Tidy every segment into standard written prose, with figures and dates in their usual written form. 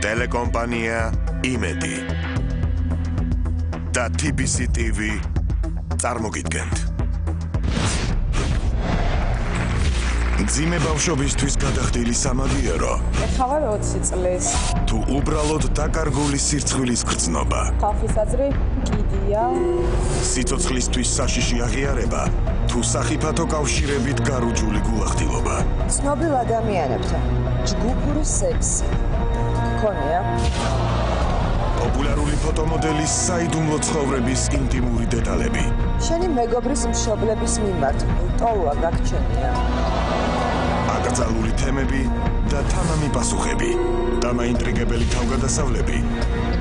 ტელეკომპანია იმედი და TBC TV წარმოგიდგენთ. ძიმე ბავშვობისთვის გადახდილი სამაგიერო. ეხავარ 20 წლის. თუ უბრალოდ დაკარგული სირცხვილის გრძნობა. ხალხისაზრი კიდია. სიცოცხლისთვის საშიში აღიარება. თუ სახიფათო კავშირებით გარუჯული გულახდილობა. ცნობილ ადამიანებთან ჯგუფური სექსი. ქონია? პოპულარული ფოტომოდელის საიდუმლო ცხოვრების ინტიმური დეტალები. შენი მეგობრის მშობლების მიმართ ტოლვა გაგჩენია. აკრძალული თემები და თანამი პასუხები. დამაინტრიგებელი თავგადასავლები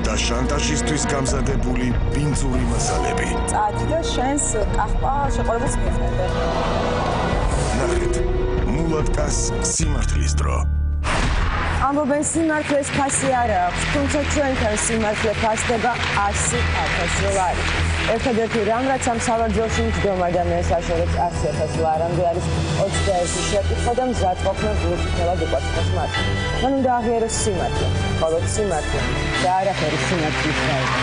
და შანტაჟისთვის გამზადებული ბინძური მასალები. წადი და შენს კახვა შეყოლებას მიხდე. ნახეთ, მულატკას სიმართლის დრო. ამბობენ სიმართლეს ფასი არ აქვს, თუმცა ჩვენთან სიმართლე ფასდება 100,000 ლარი. ერთადერთი რამ, რაც ამ სავარძელში მდგომა ადამიანს აშორებს 100,000 ლარამდე არის 21 შეკითხვა და მზადყოფნა გულწრფელად უპასუხოს მათ. მან უნდა აღიაროს სიმართლე, მხოლოდ სიმართლე და არაფერი სიმართლის გარდა.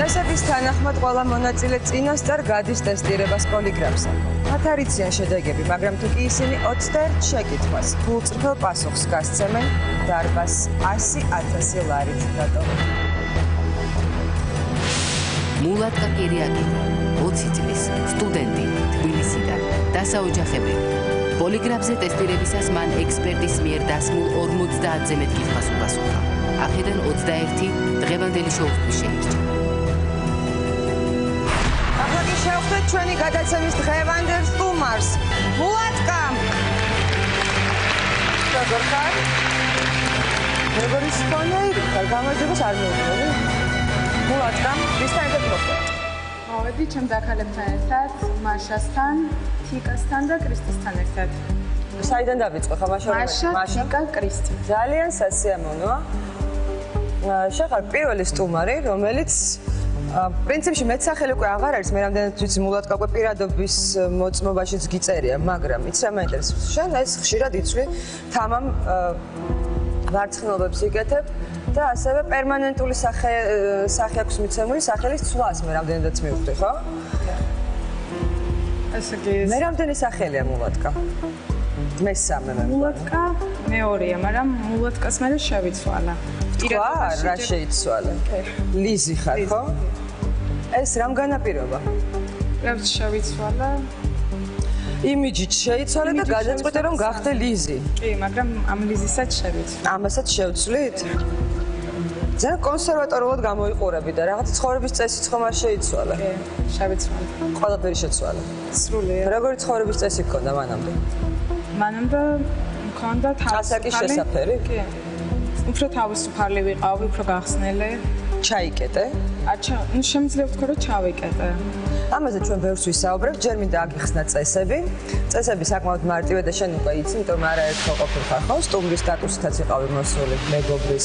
წესების თანახმად ყველა მონაწილე წინასწარ გადის ტესტირებას პოლიგრაფზე. მათ არ იციან შედეგები, მაგრამ თუ კი ისინი 21 შეკითხვას გულწრფელ პასუხს გასცემენ, დარბაზს 100,000 ლარით დატოვებთ. მულატკა კირიაკინა, 20 წლის, სტუდენტი, თბილისიდან, დასაოჯახებელი. პოლიგრაფზე ტესტირებისას მან ექსპერტის მიერ დასმულ 50-ზე მეტ კითხვას უპასუხა. აქედან 21 დღევანდელი შოუს შეირჩა. შევხვდეთ ჩვენი გადაცემის დღევანდელ სტუმარს, მულატკამ. როგორ ხარ? როგორი სპონსორი ხარ? გამარჯვებას არ მივხვდი. მულატკამ, ვისთან ერთად მოხვდით? მოვედი ჩემ დაქალებთან ერთად, მაშასთან, თიკასთან და კრისტისთან ერთად. საიდან დავიწყო ხა მაშა? მაშა, თიკა, კრისტი. ძალიან სასიამოვნოა. შეხარ პირველი სტუმარი, რომელიც პრინციპში მეც სახელი უკვე აღარ არის, მე რამდენად ვიცი მულატკა უკვე პირადობის მოწმობაშიც გიწერია, მაგრამ იცი რა მაინტერესებს? შენ ეს ხშირად იცვლი თამამ ვარცხნილობებს იკეთებ და ასევე პერმანენტული სახე აქვს მიცემული სახელის ცვლას მე რამდენადაც მივხვდი, ხო? ესე იგი მე რამდენი სახელია მულატკა? მესამე მე. მულატკა მეორეა, მაგრამ მულატკას მე შევიცვალა. თქვა რა შეიცვალა? ლიზი ხარ, ხო? ეს რამ განაპირობა? რაც შევიცვალა. იმიჯით შეიცვალა და გადაწყვიტე რომ გახდე ლიზი. კი, მაგრამ ამ ლიზისაც შევიცვალა. ამასაც შევცვლით? ძალიან კონსერვატორულად გამოიყურები და რაღაც ცხოვრების წესიც ხომ არ შეიცვალა? კი, შევიცვალა. ყველაფერი შეცვალა. სრულიად. როგორი ცხოვრების წესი გქონდა მანამდე? მანამდე მქონდა ასაკის შესაფერი? კი. უფრო თავისუფალი ვიყავი, უფრო გახსნელი. ჩაიკეტე? ნუ შემიძლია ვთქვა, რომ ჩავიკეტე. ამაზე ჩვენ ბევრს ვისაუბრებთ, ჯერ მინდა აგიხსნა წესები. წესები საკმაოდ მარტივია და შენ უკვე იცი, იმიტომ რომ არაერთხელ ყოფილხარ ხო? სტუმრის სტატუსითაც იყავი მოსული, მეგობრის.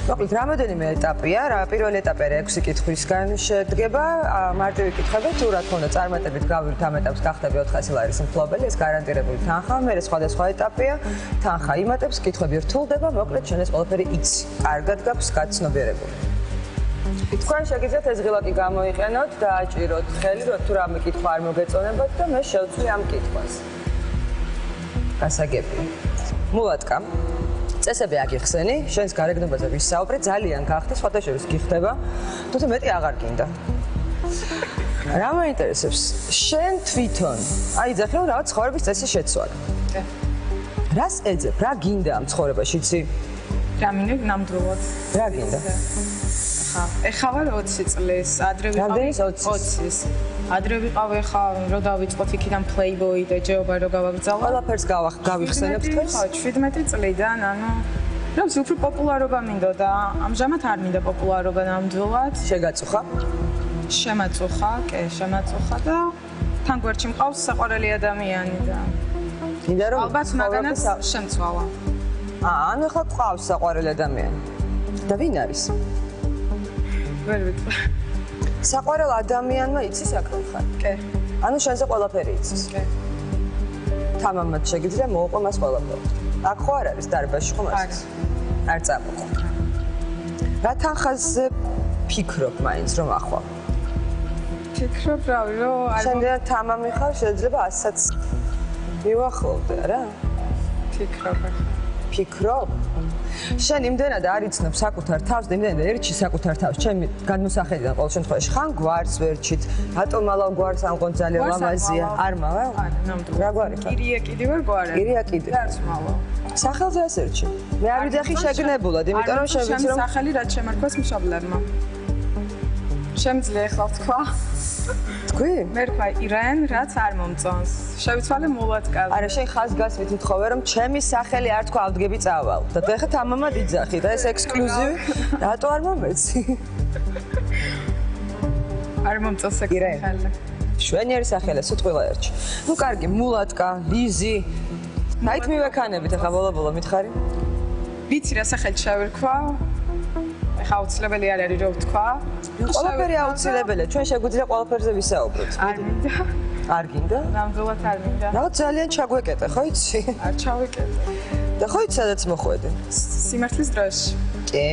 მოკლედ, რამოდენიმე ეტაპია. პირველი ეტაპი 6 კითხვისგან შედგება. მარტივი კითხვები, თუ რა თქმა უნდა, წარმატებით გავივლით ამ ეტაპს, გახდები 400 ლარის მფლობელი, ეს გარანტირებული თანხა. მერე სხვადასხვა ეტაპია. თანხა იმატებს, კითხვები რთულდება, მოკლედ შენ ეს ყველაფერი იცი. კარგად გაქვს გაცნობიერებული. თქვენ შეგიძლიათ ეს ღილაკი გამოიყენოთ და აჭიროთ ხელი, რომ თუ რამე კითხვა არ მოგეწონებათ და მე შევცვლი ამ კითხვას. გასაგებია. მულატკა, წესები აგიხსენი, შენს გარეგნობაზე ვისაუბრე, ძალიან გახდა, სხვადასხვა გიხდება, თუმცა მეტი აღარ გინდა. რა მაინტერესებს? შენ თვითონ, აი ძახი რომ რაღაც ცხოვრების წესი შეცვალე. რას ეძებ? რა გინდა ამ ცხოვრებაში, იცი? რა მინდა ნამდვილად. რა გინდა? ეხავარ 20 წლის, ადრე ვიყავი 20-ის. ადრე ვიყავი ხა, რომ დავიწყოთ იქიდან Playboy და ჯეობა რო გავაგზავნე. ყველაფერს გავიხსენებთ თქვენს? ხო, 17 წლიდან, ანუ რომ უფრო პოპულარობა მინდოდა. ამჟამად არ მინდა პოპულარობა ნამდვილად. შეგაწუხა? შემაწუხა, კი, შემაწუხა და თან გვერდში მყავს საყვარელი ადამიანი და მინდა რომ ალბათ მაგანაც შემცვალა. ანუ ახლა გყავს საყვარელი ადამიანი. და ვინ არის? ვერ ვიტყვი. საყვარელ ადამიანმა იცის აქ ხარ? კი. ანუ შენზე ყველაფერი იცის. კი. თამამად შეგიძლია მოუყო მას ყველაფერი. აქ ხო არ არის დარბაზში ხომ არის? არ წამოყო. რა თანხაზე ფიქრობ მაინც რომ ახვალ? ფიქრობ რავი რომ შენთან თამამი ხარ შეიძლება 100-საც მივახლოვდე რა? ფიქრობ? შენ იმდენად არ იცნობ საკუთარ თავს, იმდენად ერჩი საკუთარ თავს, ჩემი განმოსახედიდან ყოველ შემთხვევაში ხან გვარს ვერჩით, რატომ ალავ გვარს ამყონ ძალიან ლამაზია, არ მავალ? არა, ნამდვილად. რა გვარი ხარ? კირია კიდე ვერ გვარები. კირია კიდე. არც მავალ. სახელზე ასე ერჩი. მე არ ვიდახი შეგნებულად, იმიტომ რომ შენ ვიცი რომ სახელი რაც შემარქვეს მშობლებმა. შემიძლია ახლა ვთქვა? თქვი? მე ვთქვა ირენ, რაც არ მომწონს. შევიცვალე მულატკაზე. არა, შენ ხაზს გასვით მთხოვე რომ ჩემი სახელი არ თქვა ავდგები წავალ. და ეხლა თამამად იძახი და ეს ექსკლუზივი რატო არ მომეცი? არ მომწონს ეს სახელი. შვენიერი სახელია, სიტყვილა ერჩი. ნუ კარგი, მულატკა, ლიზი. დაით მივექანებით ახლა ბოლო-ბოლო მითხარი? ვიცი რა სახელი შევირქვა? ეხა აუცილებელი არ არის რომ ვთქვა. ყველაფერი აუცილებელია. ჩვენ შეგვიძლია ყველაფერზე ვისაუბროთ. არ მინდა. არ გინდა? ნამდვილად არ მინდა. რაღაც ძალიან ჩაგვეკეტე, ხო იცი? არ ჩავიკეტე. და ხო იცი სადაც მოხვედი? სიმართლის დროში. კი.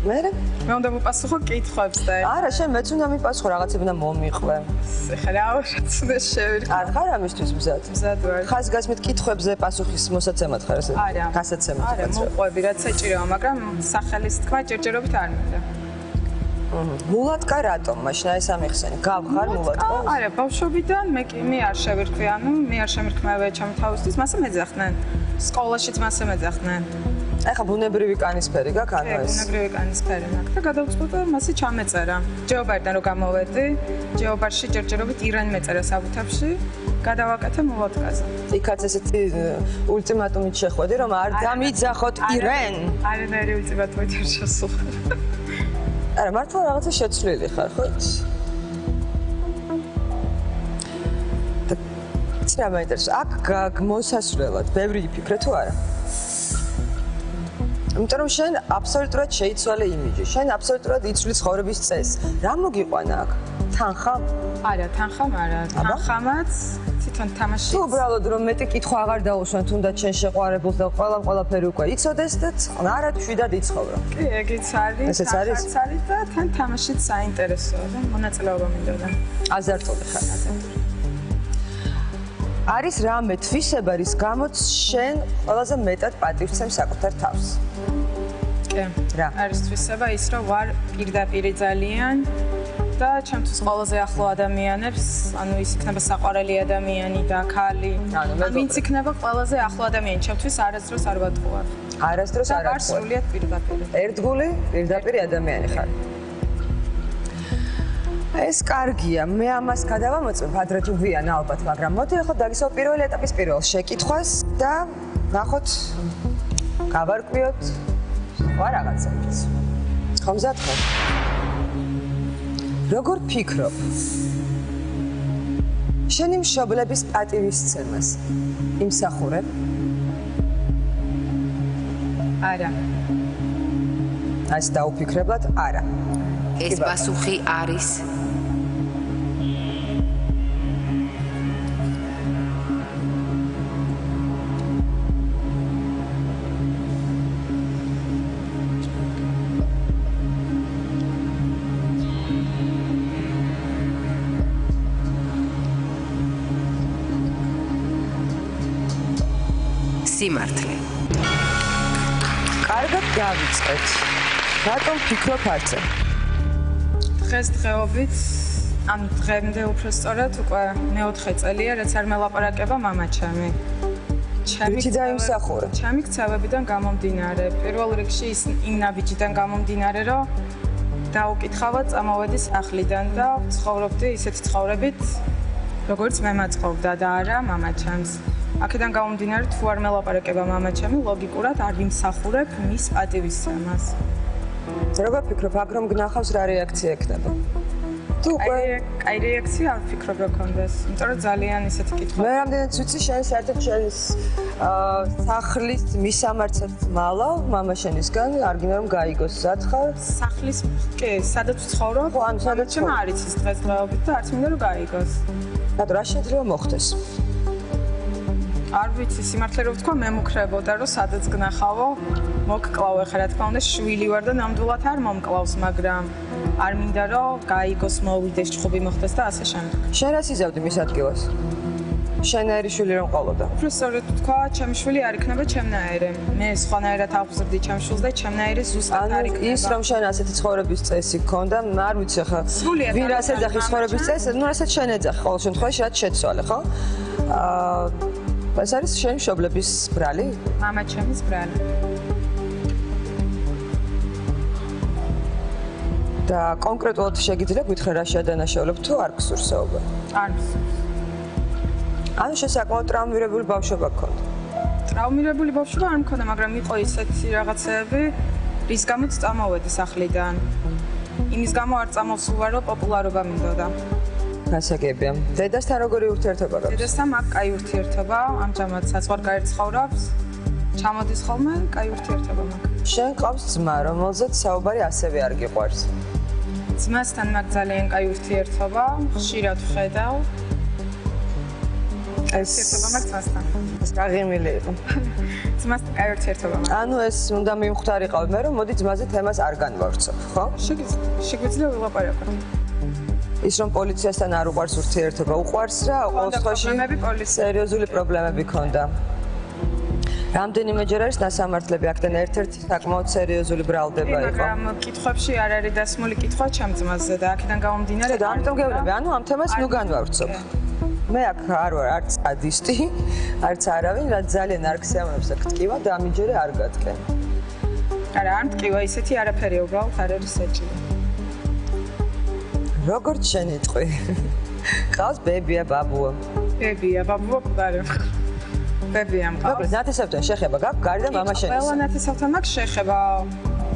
მერე? მე უნდა მოპასუხო კითხვებს და არა, შენ მეც უნდა მიპასუხო, რაღაცები უნდა მომიყვე. ეხლა რა უნდა შევირქვა? არ ხარ ამისთვის მზად? მზად ვარ. ხაზგასმით კითხვებზე პასუხის მოსაცემად ხარ ესე? არა. გასაცემად. არა, მოყვები, რაც საჭიროა, მაგრამ სახელის თქვა ჯერჯერობით არ მინდა. მულატკა რატომ? მაშინ აი სამიხსენი. გავხარ მულატკა? არა, ბავშვობიდან მე არ შევირქვი, ანუ მე არ შემირქმევია ჩემი თავისთვის, მასე მეძახდნენ. სკოლაშიც მასე მეძახდნენ. ეხა ბუნებრივი კანისფერი გაქვს ანუ ეს? ბუნებრივი კანისფერი მაქვს და გადავწყვიტე მასე ჩამეწერა. ჯეობარიდან რომ გამოვედი, ჯეობარში ჯერჯერობით ირენ მეწერა საბუთებში, გადავაკეთე მულატკაზე. იქაც ესეთი ულტიმატუმით შეხვედი რომ არ დამიძახოთ ირენ. არანაირი ულტიმატუმით არ შესულიყარ. არა, მართლა რაღაცა შეცვლილი ხარ, ხო იცი? იცი რა მაინტერესებს? აქ მოსასვლელად ბევრი იფიქრე თუ არა? იმიტომ რომ შენ აბსოლუტურად შეიცვალე იმიჯი, შენ აბსოლუტურად იცვლი ცხოვრების წესს. რა მოგიყვანა აქ? თანხა? არა, თანხამ არა. თანხამაც თვითონ თამაში. თუ უბრალოდ რომ მეტი კითხვა აღარ დაუშვენ, თუნდაც შენ შეყვარებულს და ყველაფერი უკვე იცოდეს და არა მშვიდად იცხოვრა. კი, ეგეც არის. ესეც არის? თანხაც არის და თან თამაშიც საინტერესოა და მონაწილეობა მინდოდა. აზარტული ხარ. არის რამე თვისება, რის გამოც შენ ყველაზე მეტად პატივცემ საკუთარ თავს? კი. რა? არის თვისება ის, რომ ვარ პირდაპირი ძალიან და ჩემთვის ყველაზე ახლო ადამიანებს, ანუ ის იქნება საყვარელი ადამიანი და ქალი. ან ვინც იქნება ყველაზე ახლო ადამიანი, ჩემთვის არასდროს არ ვატყუარ. არასდროს არ ვარ სრულიად პირდაპირი. ერთგული, პირდაპირი ადამიანი ხარ. ეს კარგია, მე ამას გადავამოწმებ ადრე თუ გვიან ალბათ, მაგრამ მოდი ახლა დაგისვამ პირველი ეტაპის პირველ შეკითხვას და ნახოთ გავარკვიოთ სხვა რაღაცებს. ხომ მზად ხარ? როგორ ფიქრობ? შენი მშობლების პატივისცემას იმსახურებ? არა. ეს დაუფიქრებლად არა. ეს პასუხი არის სიმართლე. კარგად დავიწყეთ. რატომ ფიქრობ არცე? დღესდღეობით, ან დღემდე უფრო სწორად უკვე მე-4 წელია, რაც არ მელაპარაკება მამაჩემი. რითი დაიმსახურე? ჩემი ქცევებიდან გამომდინარე, პირველ რიგში ის იმ ნაბიჯიდან გამომდინარე, რომ დაუკითხავად წამოვედი სახლიდან და ცხოვრობდი ისეთ ცხოვრებით, როგორც მე მაწყობდა და არა მამაჩემს. აქედან გამომდინარე, თუ არ მელაპარაკება მამაჩემი, ლოგიკურად არ ვიმსახურებ მის პატივისცემას. როგორ ფიქრობ, აქ რომ გნახავს რა რეაქცია ექნება? თუ უკვე კაი რეაქცია არ ვფიქრობ რომ კონდეს, იმიტომ რომ ძალიან ისეთი კითხვა. მე რამდენიც ვიცი შენ საერთოდ შენს სახლის მისამართად მალა მამა შენისგან არ გინდა რომ გაიგოს სათხარ სახლის კი, სადაც ვცხოვრობ, ხო, ანუ სადაც ჩემ არ იცის დღესდღეობით და არც მინდა რომ გაიგოს. რატო რა შეიძლება მოხდეს არ ვიცი, სიმართლე რომ ვთქვა, მე მუქრებოდა რომ სადაც გნახავო, მოგკლავ ახლა რა თქმა უნდა, შვილი ვარ და ნამდვილად არ მომკლავს, მაგრამ არ მინდა რომ გაიგოს, მოვიდეს, ჭხუბი მოხდეს და ასე შემდეგ. შენ რა სიზავდი მის ადგილას შენაერი შვილი რომ ყოლოდა უფრო სწორედ ვთქვა, ჩემი შვილი არ იქნება ჩემნაირი. მე სხვანაირად ავხსნებდი ჩემს შვილს და ჩემნაირი ზუსტად არ იქნება. ის რომ შენ ასეთი ცხოვრების წესი გქონდა, არ ვიცი ახლა ვინ რას ეძახის ცხოვრების წესი, ნუ რასაც შენ ეძახი ყოველ შემთხვევაში რაც შეცვალე, ხო? ეს არის შენ მშობლების ბრალი? მამა ჩემის ბრალი. და კონკრეტულად შეგიძლია გითხრა რა შეადანაშაულებ თუ არ გსურსეობა? არ მსურს. ანუ შენ საკმაოდ ტრავმირებული ბავშვობა გქონდა. ტრავმირებული ბავშვობა არ მქონდა, მაგრამ იყო ისეთი რაღაცეები, რის გამოც წამოვედი სახლიდან. იმის გამო არ წამოვსულა, რომ პოპულარობა მინდოდა. გასაგებია. დედასთან როგორი ურთიერთობა გაქვს? დედასთან აქ კაი ურთიერთობა, ამჟამად საზღვარგარეთ ცხოვრობს. ჩამოდის ხოლმე, კაი ურთიერთობა მაქვს. შენ ყავს ძმა, რომელზეც საუბარი ასევე არ გიყვარს. ძმასთან მაქვს ძალიან კაი ურთიერთობა, ხშირად ვხედავ. ურთიერთობა მაქვს ძმასთან. ეს გაღიმილი იყო. ძმასთან კაი ურთიერთობა მაქვს. ანუ ეს უნდა მიმხვდარიყავ მე, რომ მოდი ძმაზე თემას არ განვავრცობ, ხო? შეგვიძლია ვილაპარაკოთ. ის რომ პოლიციასთან არ უყვარს ურთიერთობა, უყვარს რა, ყოველ შემთხვევაში სერიოზული პრობლემები ქონდა. რამდენიმეჯერ არის დასამართლები აქედან ერთ-ერთი საკმაოდ სერიოზული ბრალდება იყო. მაგრამ კითხვებში არ არის დასმული კითხვა ჩემ ძმაზე და აქედან გამომდინარე და ამიტომ გეუბნები, ანუ ამ თემას ნუ განვავრცობ. მე აქ არ ვარ არც ადისტი, არც არავინ, რაც ძალიან არ გსიამოვნებს და გტკივა და ამიჯერე არ გატკენ. არა, არ მტკივა, ისეთი არაფერი უბრალოდ არ არის საჭირო. როგორც შენი ტყვი. ყავს ბებია, ბაბუა. ბებია, ბაბუა მყარი. ბებია მყავს. მოკლედ, ნათესავთან შეხება გაქვს გარი და მამა შენისა. ყველა ნათესავთან მაქვს შეხება.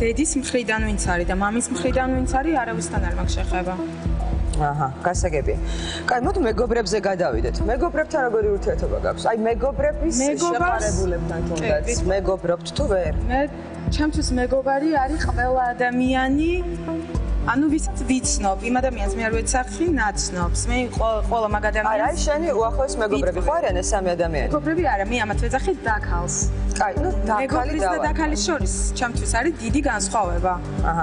დედის მხრიდან ვინც არის და მამის მხრიდან ვინც არის, არავისთან არ მაქვს შეხება. აჰა, გასაგებია. კაი, მოდი მეგობრებზე გადავიდეთ. მეგობრებთან როგორი ურთიერთობა გაქვს? აი, მეგობრების შეყარებულებთან თუნდაც მეგობრობთ თუ ვერ? მე ჩემთვის მეგობარი არის ყველა ადამიანი ანუ ვისაც ვიცნობ, იმ ადამიანს მე არ ვეცახი, ნაცნობს. მე ყველა მაგ ადამიანს აი, შენი უახლოესი მეგობრები ხო არიან ეს სამი ადამიანი? მეგობრები არა, მე ამათ ვეძახი დაქალს. კაი, ნუ დაქალი მეგობრის და დაქალის შორის ჩემთვის არის დიდი განსხვავება.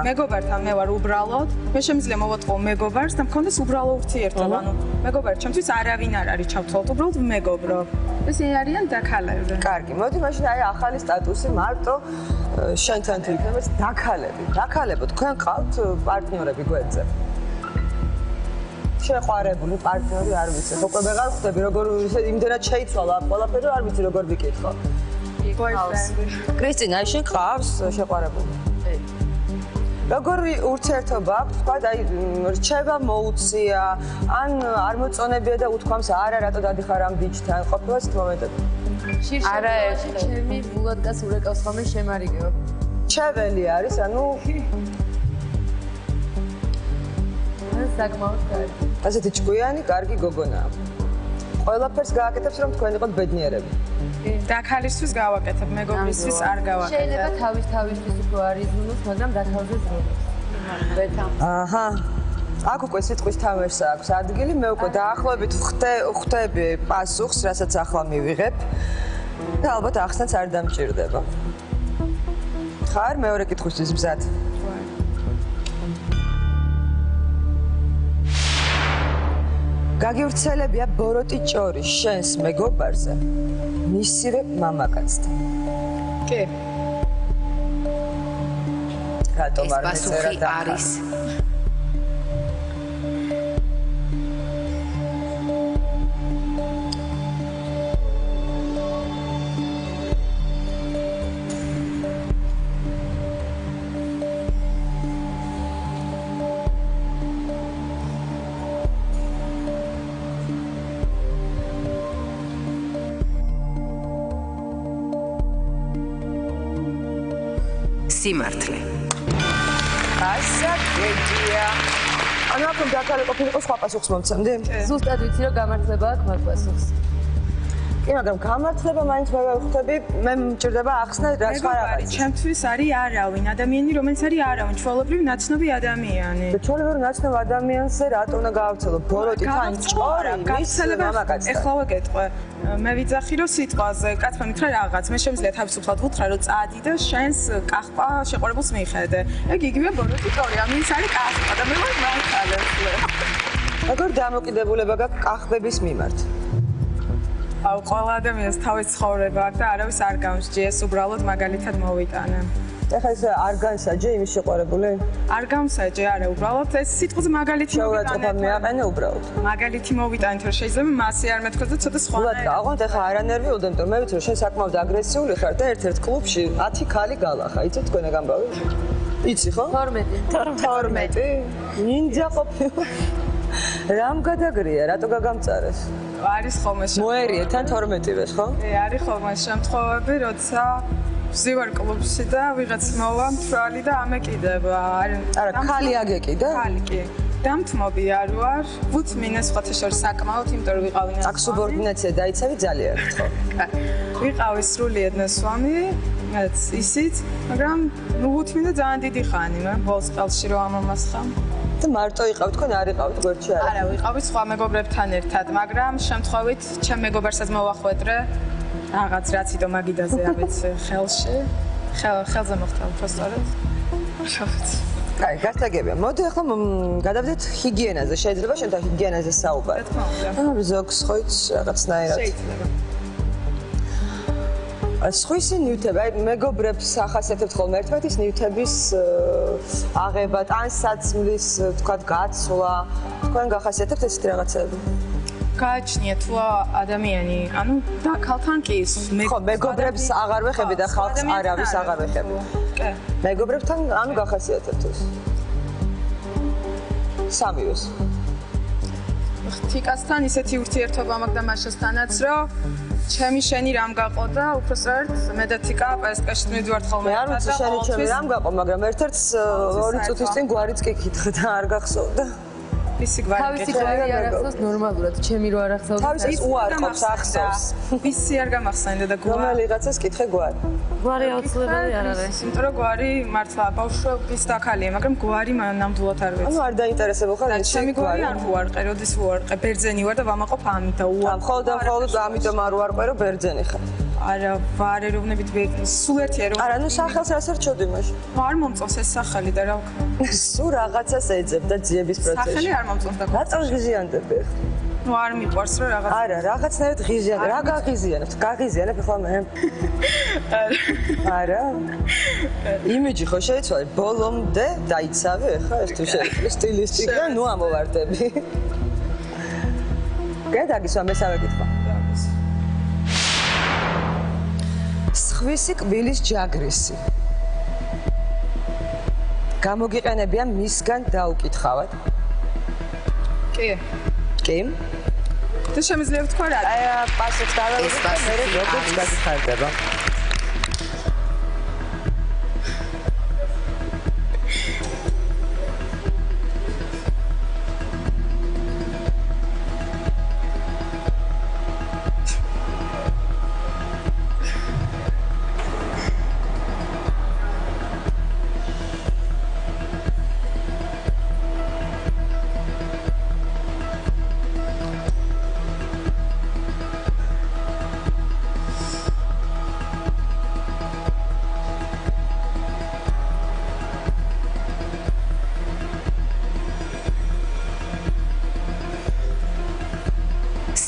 მეგობართან მე ვარ უბრალოდ, მე შემიძლია მოვატყო მეგობარს და მქონდეს უბრალო ურთიერთობა. ანუ მეგობარი ჩემთვის არავინ არ არის ჩავთვალოთ, უბრალოდ მეგობრო. ესენი არიან დაქალები. კარგი, მოდი მაშინ აი ახალი სტატუსი მარტო შენთან თუ იქნება დაქალები. დაქალებო, თქვენ ყავთ პარტნიორები გვერდზე? შეყვარებული პარტნიორი არ ვიცი. უკვე ვეღარ ხვდები როგორ იმდენად შეიცვალა ყველაფერი, არ ვიცი როგორ ვიკითხო. კრისტინა, აი შენ ყავს შეყვარებული? როგორი ურთიერთობა აქვს? თქვა, აი რჩება მოუწია, ან არ მოწონებია და უთქვამს არა, რატო დადიხარ ამ ბიჭთან? ყოფილა ეს მომენტები? არა, ჩემი ბულატკას ურეკავს ხოლმე შემარიგება. ჩეველი არის, ანუ საკმაოდ კარგი. ასეთი ჭკვიანი, კარგი გოგონაა. ყველაფერს გააკეთებს, რომ თქვენ იყოთ ბედნიერები. დაქალისთვის გავაკეთებ, მეგობრისთვის არ გავაკეთებ. შეიძლება თავისთვის უფრო არის ზრუნოს, მაგრამ დაქალზე ზრუნოს. აჰა. აქ უკვე სიტყვის თამაშს აქვს ადგილი, მე უკვე დაახლოებით ხვდები პასუხს, რასაც ახლა მივიღებ. და ალბათ ახსნაც არ დამჭირდება. ხარ მეორე კითხვისთვის მზად? გაგივრცელებია ბოროტი ჭორი შენს მეგობარზე მისივე მამაკაცთან. კი. რატომ არ მეწერა და არის სიმართლე. გასაგებია. ანუ აქ დაკალე ყოფილიყო სხვა პასუხს მომცემდი? ზუსტად ვიცი რომ გამართლება აქვს მაგ პასუხს. კი, მაგრამ გამართლება მაინც მე ვხვდები, მე მჭირდება ახსნა რა სხვა რაღაც. ჩემთვის არის არავინ, ადამიანი, რომელიც არის არავინ, ჩვეულებრივ ნაცნობი ადამიანი. ჩვეულებრივ ნაცნობ ადამიანზე რატო უნდა გავაცელო? ბოროტი თან ჭორი, გავრცელება ეხლა ვეკეთყვე. მე ვიძახი რომ სიტყვაზე, კაცმა მითხრა რაღაც, მე შემიძლია თავისუფლად ვუთხრა რომ წადი და შენს კახვა შეყვარებულს მიხედე. ეგ იგივე ბოროტი ჭორი, ამინც არის კახვა და მე ვარ მართალეს. როგორ დამოკიდებულება გაქვს კახბების მიმართ? აუ ყველა ადამიანს თავის ცხოვრება აქვს და არავის არ გამსჯეს, უბრალოდ მაგალითად მოვიტანე. ეხლა ეს არ განსაჯე იმის შეყვარებული? არ გამსაჯე, არა, უბრალოდ ეს სიტყვაზე მაგალითი შეურაცხყოფა მიაყენე უბრალოდ. მაგალითი მოვიტანეთ, რომ შეიძლება მასე არ მეთქოს და ცოტა სხვა. უბრალოდ გავყავთ ეხლა არ ანერვიულდე, იმიტომ მე ვიცი რომ შენ საკმაოდ აგრესიული ხარ და ერთ-ერთ კლუბში 10 ქალი გალახა, იცი თქვენ ეგ ამბავი? იცი ხო? 12. ნინჯა ყოფილი. რამ გადაგრია, რატო გაგამწარეს? არის ხოლმე მოერიე თან 12-ვეს, ხო? არის ხოლმე შემთხვევები, როცა ვზივარ კლუბში და ვიღაც მოვა მთვრალი და ამეკიდება. არა, ქალი აგეკიდა? ქალი კი. დამთმობი არ ვარ, ვუთ მინეს ხოთა შორ საკმაოდ, იმიტომ რომ ვიყავი ნასვამი. აქ სუბორდინაცია დაიცავი ძალიან, ხო? ვიყავი სრულიად ნასვამი, მეც ისიც, მაგრამ ვუთ მინდა ძალიან დიდი ხანი, მე ბოლოს ყელში რომ ამამასხამ. და მარტო იყავთ თქვენ არ იყავთ გვერდში არა? არა, ვიყავით სხვა მეგობრებთან ერთად, მაგრამ შემთხვევით ჩემ მეგობარსაც მოვახვედრე რაღაც რაც იდო მაგიდაზე ავეცე ხელში. ხელზე მოხდა უბრალოდ. კაი, გასაგებია. მოდი ახლა გადავდეთ ჰიგიენაზე. შეიძლება შენთან ჰიგიენაზე საუბარი? ანუ ზოგს ხოიც რაღაცნაირად. შეიძლება. სხვისი ნივთები, აი მეგობრებს ახასიათებთ ხოლმე ერთმანეთის ნივთების აღება, ან საცმლის, თქვათ, გაცვლა. თქვენ გახასიათებთ ესეთი რაღაცები? გააჩნია თუ ადამიანი, ანუ და ქალთან კი ხო, მეგობრებს აღარ ვეხები და ხალხს არავის აღარ ვეხები. კი. მეგობრებთან ანუ გახასიათებთ ეს? სამივეს. თიკასთან ისეთი ურთიერთობა მაქვს და მაშასთანაც, რომ ჩემი შენი რამ გაყო და უბრალოდ მე და თიკა პსკ-ში მივდივართ ხოლმე. მე არ ვიცი შენი ჩემი რამ გაყო, მაგრამ ერთ-ერთ 2 წუთის წინ გვარიც კი კითხე და არ გახსოვდა. ისი გვარი თავისი გვარი არ ახსოვს ნორმალურად, ჩემი რო არ ახსოვს. თავისი უარყოფს ახსოვს. ისი არ გამახსენდა და გვარი. რომელიღაცას კითხე გვარი. გვარი აუცილებელი არ არის. იმიტომ რომ გვარი მართლა ბავშვობის დაქალია, მაგრამ გვარი ნამდვილად არ ვიცი. ანუ არ დაინტერესებულ ხარ ეს ჩემი გვარი არ უარყე, როდის უარყე, ბერძენი ვარ და ვამაყობ ამით და უარყე. მხოლოდ და მხოლოდ ამიტომ არ უარყვე რომ ბერძენი ხარ. არა, ვარ ეროვნებით სულ ერთი ეროვნებით. არა, ნუ სახელს რას ერჩოდი მაშინ? არ მომწონს ეს სახელი და რა ვქნა. სულ რაღაცას ეძებ და ძიების პროცესში. სახელი არ მომწონს და რატო ღიზიანდები? ნუ არ მიყვარს რომ რაღაც. არა, რაღაცნაირად ღიზიანებ. რა გაღიზიანებთ? გაღიზიანებ ახლა მე. არა. იმიჯი ხო შეიცვალე ბოლომდე დაიცავე ახლა ეს თუ შეიძლება სტილისტიკა, ნუ ამოვარდები. გადაგისვა მესავე კითხვა. სხვისი კბილის ჯაგრისი. გამოგიყენებიან მისგან დაუკითხავად. კი. კი. და შემიძლია ვთქვა რა? აი, პასუხს დავაუწყე და მე როგორც გაგიხარდება.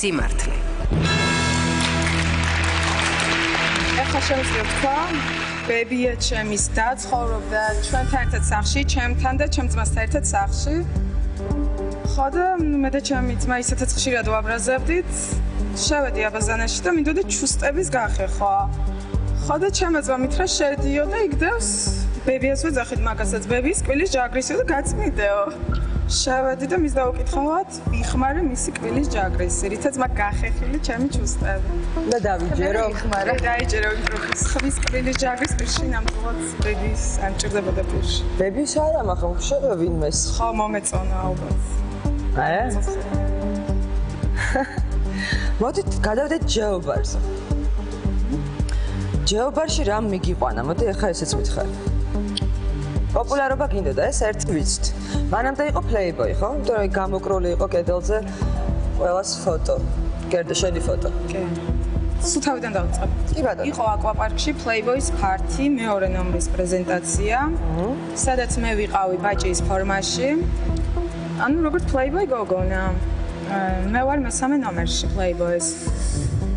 სიმართლე. ეხლა შემიძლია ვთქვა, ბებია ჩემის და ცხოვრობდა ჩვენთან ერთად სახლში, ჩემთან და ჩემ ძმასთან ერთად სახლში. ხო და მე და ჩემი ძმა ისეთაც ხშირად ვაბრაზებდით. შევედი აბაზანაში და მინდოდა ჩუსტების გახეხვა. ხო და ჩემმა ძმა მითხრა შედიო და იგდევს ბებიას ვეძახით მაგასაც ბებიის კბილის ჯაგრისო და გაწმიდეო. შევედი და მის დავკითხავად, ვიხმარე მისი კბილის ჯაგრის, რითაც მაგ გახეხილი ჩემი ჩუსტები. და დავიჯერო. ვიხმარე. დაიჯერო იმპროფის. ხვის კბილის ჯაგრის პირში ნამდვილად ბების ან ჭირდებოდა პირში. ბების არა, მაგრამ შევა ვინმეს. ხო, მომეწონა ალბათ. არა? მოდით გადავდეთ ჯეობარზე. ჯეობარში რამ მიგიყვანა? მოდი ახლა ესეც მითხარ. პოპულარობა გინდოდა ეს ერთი ვიცით. მანამდე იყო Playboy, ხო? იმიტომ რომ გამოკრული იყო კედელზე ყველას ფოტო. გერდა შენი ფოტო. კი. სულ თავიდან დავიწყებ. კი ბატონო. იყო აკვაპარკში Playboy-ის ფართი მეორე ნომრის პრეზენტაცია, სადაც მე ვიყავი ბაჭის ფორმაში. ანუ როგორც Playboy გოგონა. მე ვარ მესამე ნომერში Playboy-ის.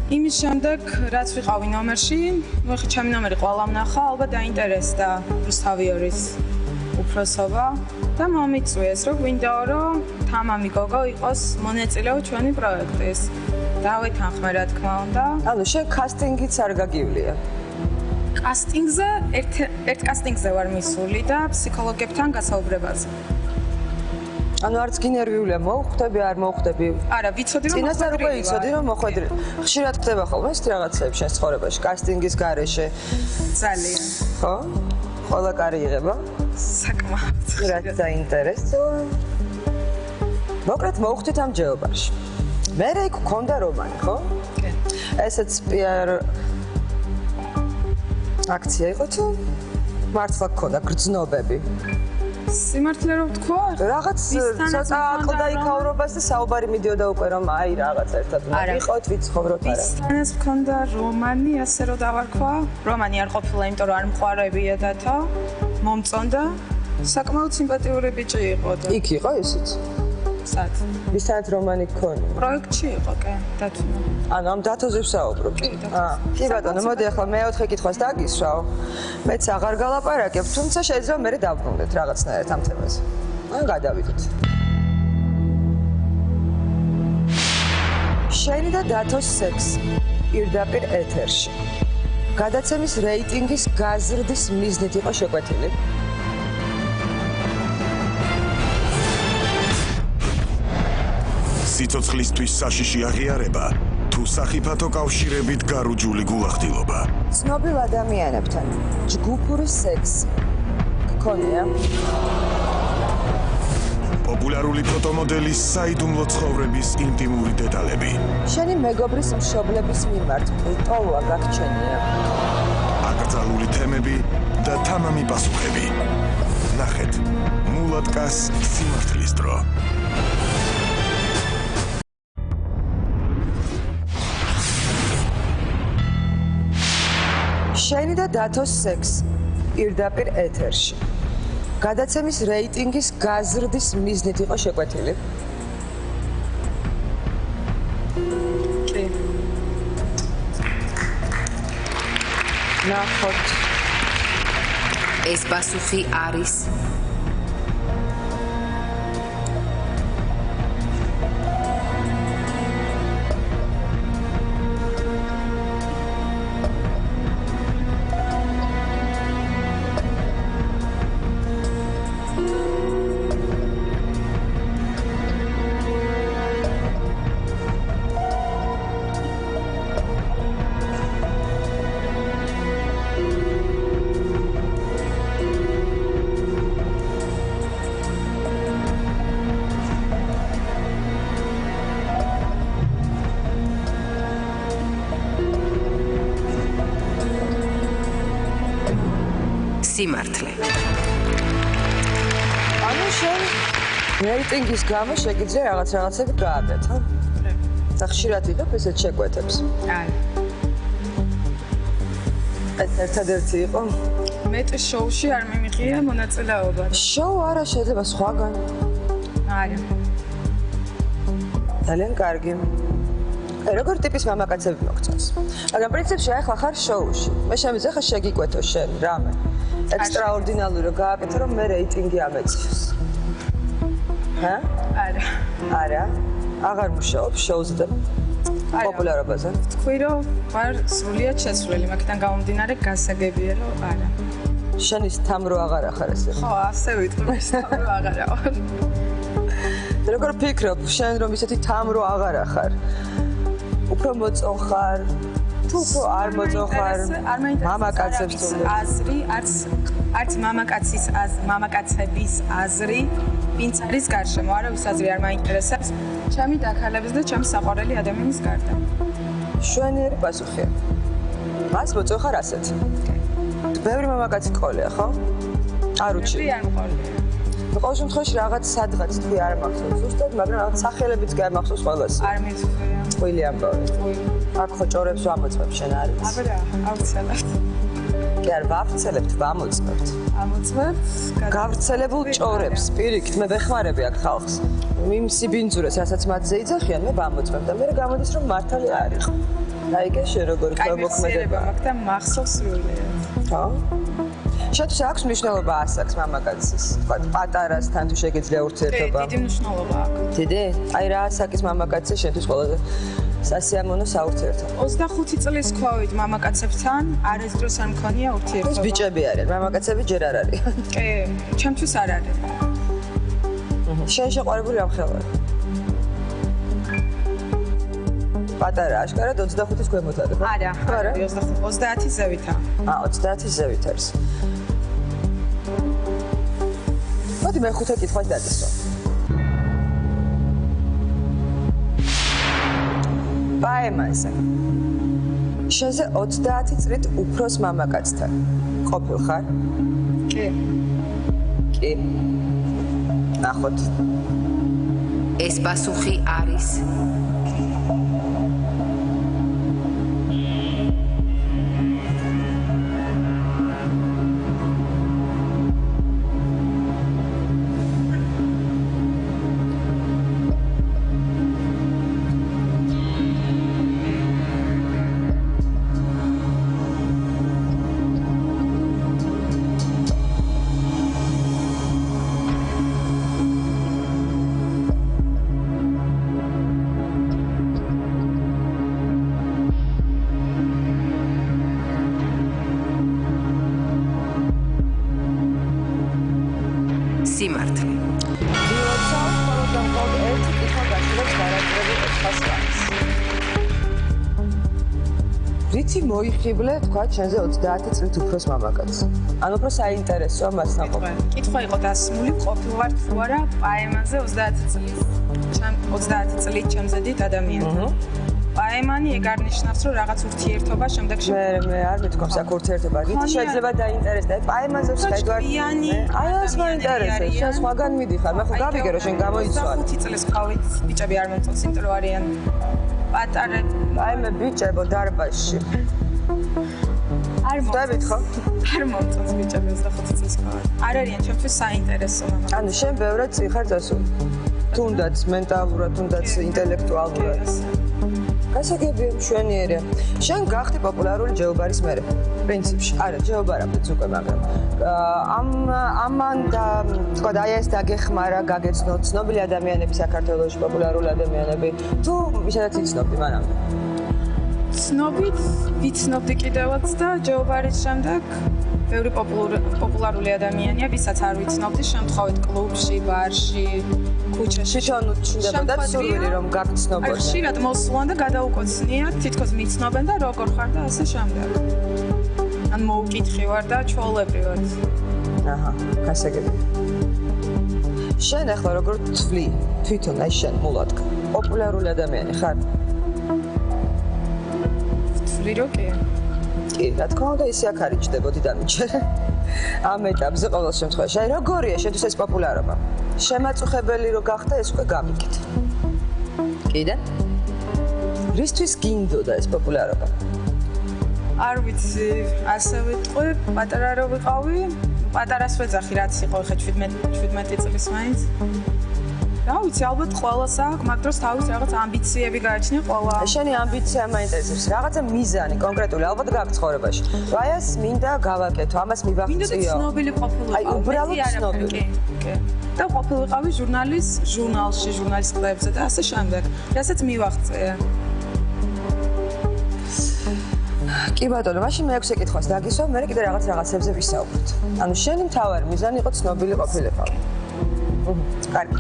იმის შემდეგ, რაც ვიყავი ნომერში, ვეხი ჩემი ნომერი ყველამ ნახა, ალბათ დაინტერესდა რუსთავიორის უფროსობა და მომიწვიეს, რომ გვინდაო, რომ თამამი გოგო იყოს მონაწილეო ჩვენი პროექტის. დავეთანხმე, რა თქმა უნდა. ანუ შენ კასტინგიც არ გაგივლია. კასტინგზე ერთ კასტინგზე ვარ მისული და ფსიქოლოგებთან გასაუბრებაზე. ანუ არც გინერვიულია, მოუხვდები, არ მოუხვდები? არა, ვიცოდი რომ წინასწარ უკვე იცოდი რომ მოხვედრი. ხშირად ხდება ხოლმე ეს რაღაცები შენ ცხოვრებაში, კასტინგის გარეშე. ძალიან. ხო? ყველა კარი იღება? საკმაოდ. რაც დაინტერესოა. მოკლედ მოუხვდით ამ ჯეობარში. მე იქ გქონდა რომანი, ხო? კი. ესეც PR აქცია იყო თუ მართლა გქონდა გრძნობები? სიმართლე რომ ვთქვა, რაღაც ცოტა აყდა იქაურობას და საუბარი მიდიოდა უკვე რომ აი რაღაც ერთად ვიყოთ, ვიცხოვროთ არა. ისთანაც მქონდა რომანი, ასე რომ დავარქვა. რომანი არ ყოფილა, იმიტომ რომ არ მყარებია დათო. მომწონდა. საკმაოდ სიმპათიური ბიჭი იყო და იქ იყო ისიც? სად? ისთანაც რომანი გქონდა. პროექტში იყო, კი, დათო. ანუ ამ დათოზე ვსაუბრობ. კი ბატონო, მოდი ახლა მეოთხე კითხვას დაგისვავ. მეც აღარ გალაპარაკებ, თუმცა შეიძლება მე დავბრუნდეთ რაღაცნაირად ამ თემაზე. ან გადავიდეთ. შენი და დათოს სექსი პირდაპირ ეთერში. გადაცემის რეიტინგის გაზრდის მიზნით იყო შეკვეთილი. სიცოცხლისთვის საშიში აღიარება თუ სახიფათო კავშირებით გარუჯული გულახდილობა. ცნობილ ადამიანებთან ჯგუფური სექსი გქონია? პოპულარული ფოტომოდელის საიდუმლო ცხოვრების ინტიმური დეტალები. შენი მეგობრის მშობლების მიმართ ბრტოლვა გაგჩენია? აკრძალული თემები და თამამი პასუხები. ნახეთ, მულატკას სიმართლის დრო. შენი და დათოს სექსი პირდაპირ ეთერში. გადაცემის რეიტინგის გაზრდის მიზნით იყო შეკვეთილი. კი. ნახოთ. ეს პასუხი არის სიმართლე. ანუ შენ რეიტინგის გამო შეგიძლია რაღაცები გააკეთო? და ხშირად იღებ ესეთ შეკვეთებს? არა. ეს ერთადერთი იყო? მეტ შოუში არ მიმიღია მონაწილეობა. შოუ არა, შეიძლება სხვაგან. არა. ძალიან კარგი. როგორ ტიპის მამაკაცები მოგწონს? მაგრამ პრინციპში ახლა ხარ შოუში. მე შემიძლია ხა შეგიკვეთო შენ რამე. ექსტრაორდინალური რო გააკეთო რომ მე რეიტინგი ამეწევს. ჰა? არა. არა. აღარ მუშაობ შოუზე და პოპულარობაზე. თქვი რომ ვარ სრულიად შეცვლილი, მაგიდან გამომდინარე გასაგებია რომ არა. შენ ის თამრო აღარ ახარ ესე. ხო, ასე ვიტყვი, ეს აღარა ვარ. როგორ ფიქრობ, შენ რომ ისეთი თამრო აღარ ახარ? უფრო მოწონხარ? თუ უფრო არ მოწონხარ? მამაკაცებს თუ აზრი, არც მამაკაცების აზრი, ვინც არის გარშემო, არავის აზრი არ მაინტერესებს. ჩემი დაქალების და ჩემი საყვარელი ადამიანის გარდა. შვენიერი პასუხია. მას მოწონხარ ასეთ. ბევრი მამაკაცი ყოლია, ხო? არ უჩი. არ მყოლია. ყოველ შემთხვევაში რაღაც სადღაც თქვი არ მახსოვს ზუსტად, მაგრამ რაღაც სახელებიც კი არ მახსოვს ყველას. არ მიცხვია. წვილი ამბავი. აქ ხო ჭორებს ვამოწმებ შენ არის. აბა, აუცილებლად. კი არ ვავრცელებთ, ვამოწმებთ. ამოწმებთ. გავრცელებულ ჭორებს, პირიქით, მე ვეხმარები აქ ხალხს. იმ სიბინძურეს, რასაც მათზე იძახიან, მე ვამოწმებ და მე გამოდის რომ მართალი არ იყო. აიგე შენ როგორ მოქმედება. მაგ და მახსოვს სრულიად. ხო? შენთვის აქვს მნიშვნელობა ასაკს მამაკაცის, თქვა პატარასთან თუ შეგიძლია ურთიერთობა? დიდი მნიშვნელობა აქვს. დიდი? აი რა ასაკის მამაკაცი შენთვის ყველაზე სასიამოვნო საურთიერთობა? 25 წლის ქვევით მამაკაცებთან არასდროს არ მქონია ურთიერთობა. ეს ბიჭები არიან, მამაკაცები ჯერ არ არის. კი, ჩემთვის არ არის. შენ შეყვარებული ამ ხელად? პატარა, აშკარად 25-ის ქვემოთ არის, ხო? არა, 30 ზევითა. 30 ზევით არის. მოდი მე ხუთე კითხვას დადესვა. პაემაზე. შენზე 30 წლით უფროს მამაკაცთან ყოფილ ხარ? კი. კი. ნახოთ. ეს პასუხი არის სიმართლე. რითი მოიხიბლე, თქვა, შენზე 30 წლით უფროს მამაკაცს? ანუ უფრო საინტერესოა მასთან ყოფნა. კითხვა იყო დასმული, ყოფილვარ თუ არა პაემაზე 30 წლის. 30 წლით ჩემზე დიდ ადამიანთან. პაემანი ეგ არნიშნავს, რომ რაღაც ურთიერთობა შემდეგ მე არ მithქვამს აქ ურთიერთობა. რითი შეიძლება დაინტერესდა? ვაიმაზე ვხედავ. აი ეს მაინტერესებს. შენ სხვაგან მიდიხარ. მე ხო გავიგე რომ შენ გამოიცვალე. 5 წლის ყავით ბიჭები არ მომწონს, იმიტომ რომ არიან პატარები. აი მე ბიჭებო დარბაზში. არ მომწონს ხო? არ მომწონს ბიჭები 25 წლის ყავით. არ არიან ჩემთვის საინტერესო მამა. ანუ შენ ბევრად წიხარ დასული. თუნდაც მენტალურად, თუნდაც ინტელექტუალურად. გასაგებია მშვენიერია. შენ გახდი პოპულარული ჯეობარის მერე. პრინციპში, არა, ჯეობარავდეთ უკვე, მაგრამ ამან და თქვა აი ეს დაგეხმარა, გაგეცნო ცნობილი ადამიანები საქართველოში, პოპულარული ადამიანები. თუ ისედაც იცნობდი მანამდე. ცნობით, ვიცნობდი კიდევაც და ჯეობარის შემდეგ ბევრი პოპულარული ადამიანია, ვისაც არ ვიცნობდი, შემთხვევით კლუბში, ბარში, ქუჩაში. შენ უშინდებოდა სურვილი რომ გაგცნობოდნენ. ხშირად მოსულან და გადაუკოცნიათ, თითქოს მიცნობენ და როგორ ხარ და ასე შემდეგ. ან მოუკითხი ვარ და ჩვეულებრივად. აჰა, გასაგებია. შენ ახლა როგორ თვლი თვითონ აი შენ მულად პოპულარული ადამიანი ხარ? თვლი რომ კი. კი, რა თქმა უნდა, ისე აქ არის ჯდებოდი დამიჯერ. ამ ეტაპზე ყოველ შემთხვევაში, აი როგორია შენთვის ეს პოპულარობა? შემაწუხებელი რო გახდა, ეს უკვე გამიგით. კიდე? რისთვის გინდოდა ეს პოპულარობა? არ ვიცი, ასე ვიტყვი, პატარა რო ვიყავი, პატარას ვეძახი, რაც იყო ხე 17 წლის მაინც. რა ვიცი, ალბათ ყველას აქვს, მაგ დროს თავის რაღაც ამბიციები გააჩნია ყველა. შენი ამბიცია მაინტერესებს, რაღაცა მიზანი კონკრეტული ალბათ გაქვს ცხოვრებაში. აი ეს მინდა გავაკეთო, ამას მივაღწიო. მინდა ცნობილი ყოფილიყო. აი უბრალოდ ცნობილი. კი. და ყოფილიყავი ჟურნალში, ჟურნალისტებზე და ასე შემდეგ. რასაც მივაღწია. კი ბატონო, მაშინ მე 6 კითხვას დაგისვა, მე კიდე რაღაცებზე ვისაუბროთ. ანუ შენი მთავარი მიზანი იყო ცნობილი ყოფილიყო. კარგი.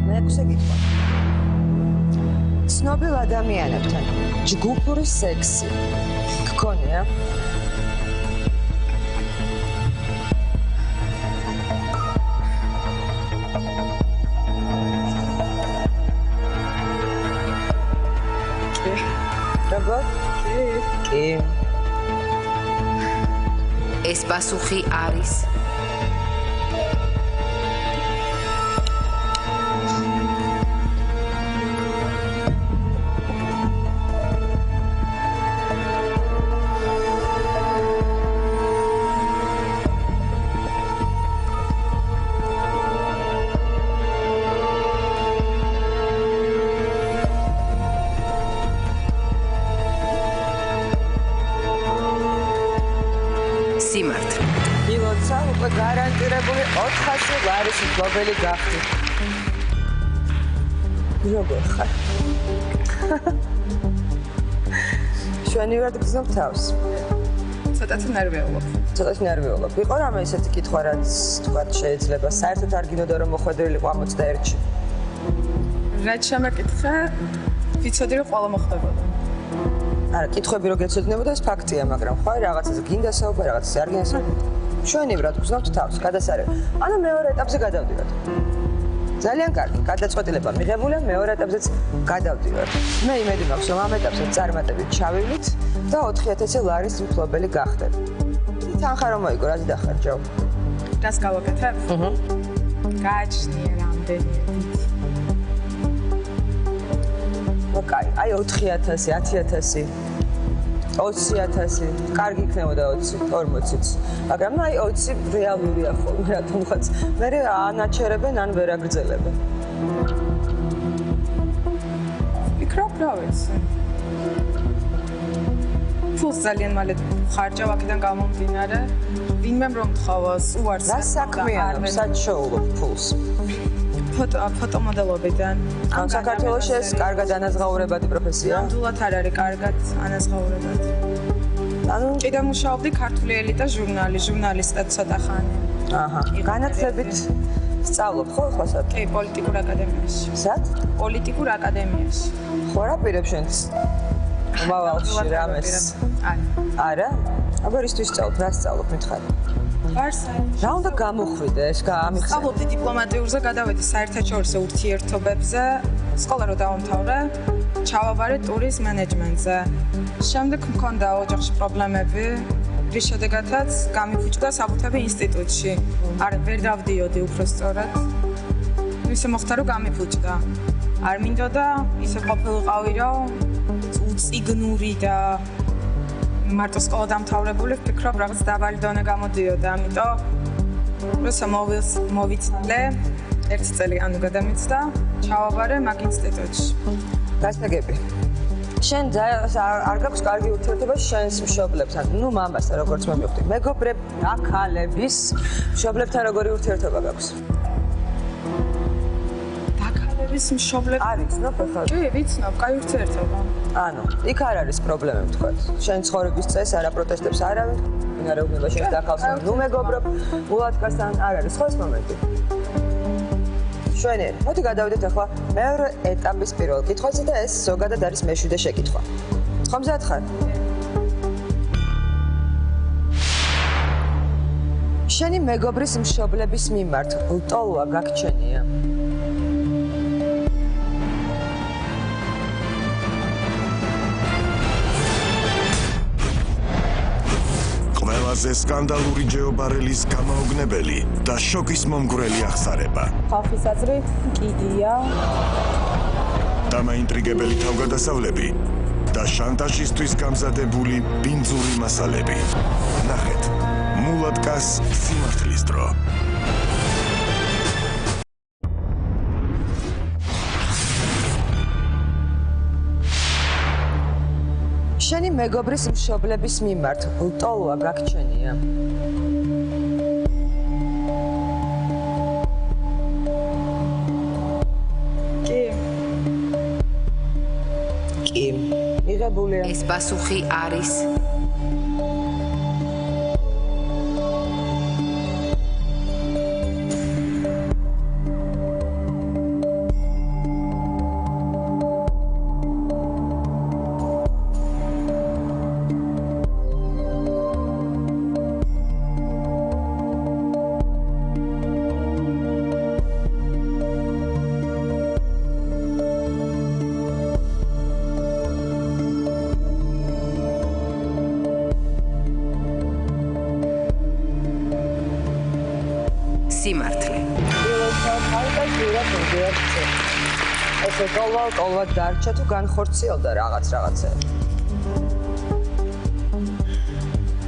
მეექვსე კითხვა. ცნობილ ადამიანებთან ჯგუფური სექსი გქონია? როგორ? კი. ეს პასუხი არის სიმართლე. ილოცა უკვე გარანტირებული 400 ლარის მფლობელი გახდი. როგორ ხარ? შვენივართ გზნობ თავს. ცოტათი ნერვიულობ. ცოტათი ნერვიულობ. იყო რამე ისეთი კითხვა, რაც თქვათ შეიძლება საერთოდ არ გინოდა რომ მოხვედრილიყო 61-ში. რაც შემეკითხა, ვიცოდი რომ ყველა მოხდებოდა. არა, კითხვები რო გეცოდინებოდა ეს ფაქტია, მაგრამ ხო რაღაცაზე გინდა საუბარი, რაღაცაზე არ გინდა საუბარი. შვენივრად გზნობთ თავს, გადასარევი. ანუ მეორე ეტაპზე გადავდივართ. ძალიან კარგი, გადაწყვეტილება მიღებულია, მეორე ეტაპზეც გადავდივართ. მე იმედი მაქვს, რომ ამ ეტაპზე წარმატებით ჩავივლით და 4000 ლარის მფლობელი გახდეთ. თანხა რომ მოიგო, რა დახარ ჯო? რას გავაკეთებ? გააჩნია რამდენი. ოკეი, აი 4000, 10000, 20000, კარგი იქნებოდა 20, 40-იც. მაგრამ აი 20 რეალურია ხოლმე, რატომღაც მე ანაჩერებენ, ან ვერ აგრძელებენ. ვფიქრობ, რა ვიცი. ფულს ძალიან მალე ხარჯავ აქედან გამომდინარე. ვინმემ რომ თხოვოს, უარს რა საქმეა, სად შოულობ ფულს? ფოტომოდელობიდან. ან საქართველოში ეს კარგად ანაზღაურებადი პროფესია? ნამდვილად არ არის კარგად ანაზღაურებადი. ანუ კიდევ მუშაობდი ქართული ელიტა ჟურნალისტად ცოტა ხანი. აჰა. განათლებით სწავლობ ხო ახლა სად? კი, პოლიტიკურ აკადემიაში. სად? პოლიტიკურ აკადემიაში. ხო რა პირებ შენს? მომავალში რამეს? არა? აბა რისთვის სწავლობ? რა სწავლობ მითხარი? რა უნდა გამოხვიდე ეს გამიხსენე? სწავლობდი დიპლომატიურზე, გადავედი საერთაშორისო ურთიერთობებზე, სკოლა რო დავამთავრე, ჩავაბარე ტურის მენეჯმენტზე. შემდეგ მქონდა ოჯახში პრობლემები, რის შედეგადაც გამიფუჭდა საბუთები ინსტიტუტში. არა, ვერ დავდიოდი უბრალოდ. ისე მოხდა რომ გამიფუჭდა. არ მინდოდა, ისე ყოფილიყავი რომ უციგნური და მარტო სკოლა დამთავრებული, ვფიქრობ რაღაც დაბალი დონე გამოდიოდა, ამიტომ როცა მოვიცილე, 1 წელი ანუ გადამიცდა, ჩავაბარე მაგ ინსტიტუტში. გასაგები. შენ არ გაქვს კარგი ურთიერთობა შენს მშობლებთან. ნუ მამასთან როგორც მე მივხვდი. მეგობრებ, დაქალების მშობლებთან როგორი ურთიერთობა გაქვს? დაქალების მშობლები არის, ნუ ხო? კი, ვიცნობ, კაი ურთიერთობა. ანუ, იქ არ არის პრობლემები თქვა. შენ ცხოვრების წეს არა პროტესტებს არავინ, ვინ არ ეუბნება შენს დაქალს, ნუ მეგობრობ, ულათკასთან არ არის ხო ეს მომენტი? შვენიერი, მოდი გადავიდეთ ახლა მეორე ეტაპის პირველ კითხვაზე და ეს ზოგადად არის მე-7 შეკითხვა. ხო მზად ხარ? შენი მეგობრის მშობლების მიმართ ლტოლვა გაგჩენია? ყველაზე სკანდალური ჯეობარელის გამაოგნებელი და შოკის მომგვრელი აღსარება. ხალხის აზრით, კიდია. დამაინტრიგებელი თავგადასავლები და შანტაჟისთვის გამზადებული ბინძური მასალები. ნახეთ, მულატკას სიმართლის დრო. შენი მეგობრის მშობლების მიმართ ლტოლვა გაგჩენია? კი. კი. მიღებულია. ეს პასუხი არის სიმართლე. ესე ყოველ დარჩა თუ განხორციელდა რაღაცა.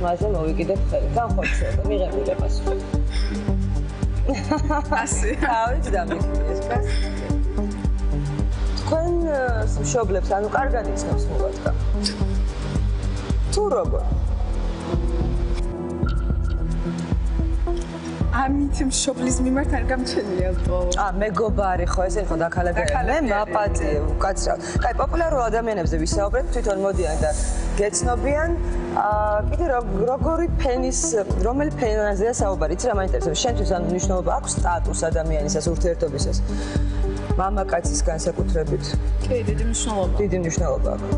მასე მოვიკიდებ ხელი, განხორციელდა, მიღებული პასუხი. ასე. ავით დამიქნიეს კაც. თქვენ მშობლებს, ანუ კარგად იცნობს მოვადგა. თუ როგორ? ამით მშობლის მიმართ არ გამჩენია თქო. მეგობარი ხო ესე იყო დაქალაგები. მე მაპატიე უკაცრავ. კაი, პოპულარულ ადამიანებზე ვისაუბრეთ, თვითონ მოდიან და გეცნობიან. კიდე როგორი ფენის, რომელი ფენაზეა საუბარი, იცი რა მაინტერესებს? შენთვის ან მნიშვნელობა აქვს სტატუს ადამიანისას, ურთიერთობისას? მამაკაცის განსაკუთრებით. კი, დიდი მნიშვნელობა. დიდი მნიშვნელობა აქვს.